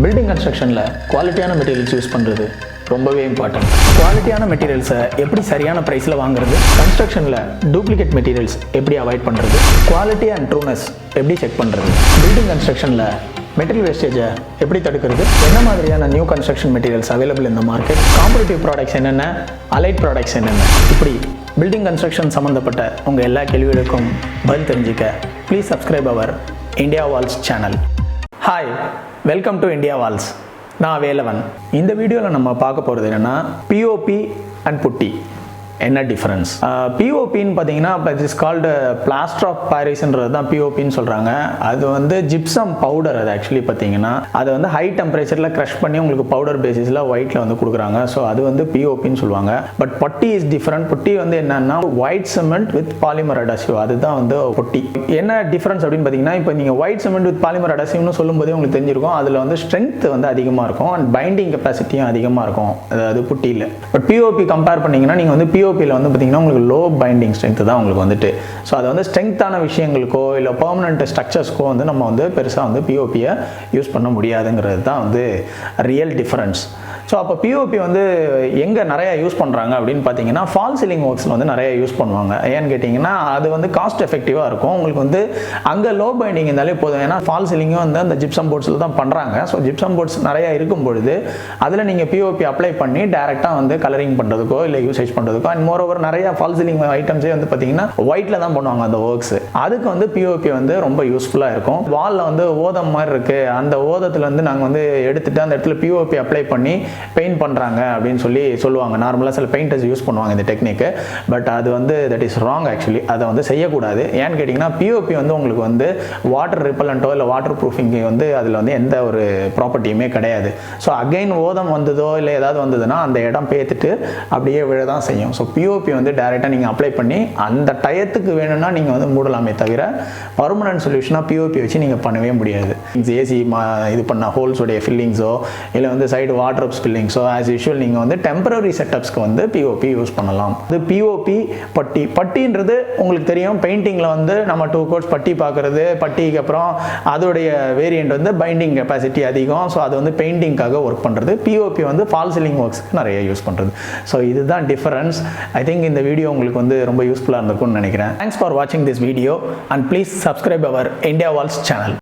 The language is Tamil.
பில்டிங் கன்ஸ்ட்ரக்ஷனில் குவாலிட்டியான மெட்டீரியல்ஸ் யூஸ் பண்ணுறது ரொம்பவே இம்பார்ட்டன்ட். குவாலிட்டியான மெட்டீரியல்ஸை எப்படி சரியான ப்ரைஸில் வாங்குறது, கன்ஸ்ட்ரக்ஷனில் டூப்ளிகேட் மெட்டீரியல்ஸ் எப்படி அவாய்ட் பண்ணுறது, குவாலிட்டி அண்ட் ட்ரூனஸ் எப்படி செக் பண்ணுறது, பில்டிங் கன்ஸ்ட்ரக்ஷனில் மெட்டீரியல் வேஸ்டேஜை எப்படி தடுக்கிறது, என்ன மாதிரியான நியூ கன்ஸ்ட்ரக்ஷன் மெட்டீரியல்ஸ் அவைலபிள் இந்த மார்க்கெட், காம்படிட்டிவ் ப்ராடக்ட்ஸ் என்னென்ன, அலைட் ப்ராடக்ட்ஸ் என்னென்ன, இப்படி பில்டிங் கன்ஸ்ட்ரக்ஷன் சம்மந்தப்பட்ட உங்கள் எல்லா கேள்விகளுக்கும் பதில் தெரிஞ்சுக்க please subscribe our India Walls channel. Hi, welcome to India Walls. நான் வேலவன். இந்த வீடியோவில் நம்ம பார்க்க போகிறது என்னென்னா பிஓபி அண்ட் புட்டி என்ன டிஃப்ரென்ஸ். பிஓபின்னு பார்த்தீங்கன்னா it is called plaster of பாரிஸ்ன்றது தான் பிஓபின்னு சொல்கிறாங்க. அது வந்து ஜிப்சம் பவுடர். அது ஆக்சுவலி பார்த்தீங்கன்னா அதை வந்து ஹை டெம்பரேச்சரில் க்ரஷ் பண்ணி உங்களுக்கு பவுடர் பேசிஸில் ஒயிட்டில் வந்து கொடுக்குறாங்க. ஸோ அது வந்து பிஓபின்னு சொல்லுவாங்க. பட் பட்டி இஸ் டிஃப்ரெண்ட். புட்டி வந்து என்னன்னா white cement with polymer adhesive, அதுதான் வந்து புட்டி. என்ன டிஃப்ரென்ஸ் அப்படின்னு பார்த்தீங்கன்னா, இப்போ நீங்கள் ஒயிட் சிமெண்ட் வித் பாலிமர் அடசிவ்னு சொல்லும்போதே உங்களுக்கு தெரிஞ்சிருக்கும் அதில் வந்து ஸ்ட்ரென்த் வந்து அதிகமாக இருக்கும் அண்ட் பைண்டிங் கெப்பாசிட்டியும் அதிகமாக இருக்கும் அதாவது புட்டியில். பட் பிஓபி கம்பேர் பண்ணிங்கன்னா நீங்கள் வந்து பிஓபியில் வந்து பார்த்தீங்கன்னா உங்களுக்கு லோ பைண்டிங் ஸ்ட்ரென்த் தான் உங்களுக்கு வந்துட்டு. ஸோ அது வந்து ஸ்ட்ரென்த்தான விஷயங்களுக்கோ இல்லை பெர்மனன்ட் ஸ்ட்ரக்சர்ஸ்க்கோ வந்து நம்ம வந்து பெருசாக வந்து பிஓபியை யூஸ் பண்ண முடியாதுங்கிறது தான் வந்து ரியல் டிஃப்ரென்ஸ். ஸோ அப்போ பிஓபி வந்து எங்கே நிறையா யூஸ் பண்ணுறாங்க அப்படின்னு பார்த்தீங்கன்னா ஃபால் சீலிங் ஒர்க்ஸில் வந்து நிறைய யூஸ் பண்ணுவாங்க. ஏன்னு கேட்டிங்கன்னா அது வந்து காஸ்ட் எஃபெக்டிவாக இருக்கும். உங்களுக்கு வந்து அங்கே லோ பைண்டிங் இருந்தாலே போதும். ஏன்னா ஃபால் சீலிங்கும் வந்து அந்த ஜிப்சம் போர்ட்ஸில் தான் பண்ணுறாங்க. ஸோ ஜிப்சம் போர்ட்ஸ் நிறையா இருக்கும் பொழுது அதில் நீங்கள் பிஓபி அப்ளை பண்ணி டேரெக்டாக வந்து கலரிங் பண்ணுறதுக்கோ இல்லை யூசேஜ் பண்ணுறதுக்கோ அண்ட் மோர் ஓவர் நிறைய ஃபால் சீலிங் ஐட்டம்ஸே வந்து பார்த்தீங்கன்னா ஒயிட்டில் தான் பண்ணுவாங்க அந்த ஒர்க்ஸ். அதுக்கு வந்து பிஓபி வந்து ரொம்ப யூஸ்ஃபுல்லாக இருக்கும். வாலில் வந்து ஓதம் மாதிரி இருக்குது, அந்த ஓதத்தில் வந்து நாங்கள் வந்து எடுத்துகிட்டு அந்த இடத்துல பிஓபி அப்ளை பண்ணி பெயிண்ட் பண்ணுறாங்க அப்படின்னு சொல்லுவாங்க. நார்மலாக சில பெயிண்டர்ஸ் யூஸ் பண்ணுவாங்க இந்த டெக்னிக்கு. பட் அது வந்து தட் இஸ் ராங் ஆக்சுவலி. அதை வந்து செய்யக்கூடாது. ஏன்னு கேட்டிங்கன்னா பிஓபி வந்து உங்களுக்கு வந்து வாட்டர் ரிப்பலண்ட்டோ இல்லை வாட்டர் ப்ரூஃபிங் வந்து அதில் வந்து எந்த ஒரு ப்ராப்பர்ட்டியுமே கிடையாது. ஸோ அகைன் ஓதம் வந்ததோ இல்லை ஏதாவது வந்ததுன்னா அந்த இடம் பேத்துட்டு அப்படியே விழதான் செய்யும். ஸோ பிஓபி வந்து டேரெக்டாக நீங்கள் அப்ளை பண்ணி அந்த டயத்துக்கு வேணும்னா நீங்கள் வந்து மூடலாமே தவிர பர்மனன்ட் சொல்யூஷனாக பிஓபி வச்சு நீங்கள் பண்ணவே முடியாது. ஏசி இது பண்ண ஹோல்ஸோடைய ஃபில்லிங்ஸோ இல்லை வந்து சைடு வாட்டர் ஃபில்லிங்ஸோ ஆஸ் யூஷுவல் நீங்கள் வந்து டெம்பரரி செட்டப்ஸ்க்கு வந்து பிஓபி யூஸ் பண்ணலாம். இது பிஓபி பட்டின்றது உங்களுக்கு தெரியும். பெயிண்டிங்கில் வந்து நம்ம 2 கோட்ஸ் பட்டி பார்க்குறது, பட்டிக்கு அப்புறம் அதோடைய வேரியண்ட் வந்து பைண்டிங் கெப்பாசிட்டி அதிகம். ஸோ அது வந்து பெயிண்டிங்காக ஒர்க் பண்ணுறது. பிஓபி வந்து ஃபால் சீலிங் ஒர்க்ஸ்க்கு நிறைய யூஸ் பண்ணுறது. ஸோ இதுதான் டிஃபரன்ஸ். ஐ திங்க் இந்த வீடியோ உங்களுக்கு வந்து ரொம்ப யூஸ்ஃபுல்லாக இருந்திருக்கும்னு நினைக்கிறேன். தேங்க்ஸ் ஃபார் வாட்சிங் this video and please subscribe our India Walls channel.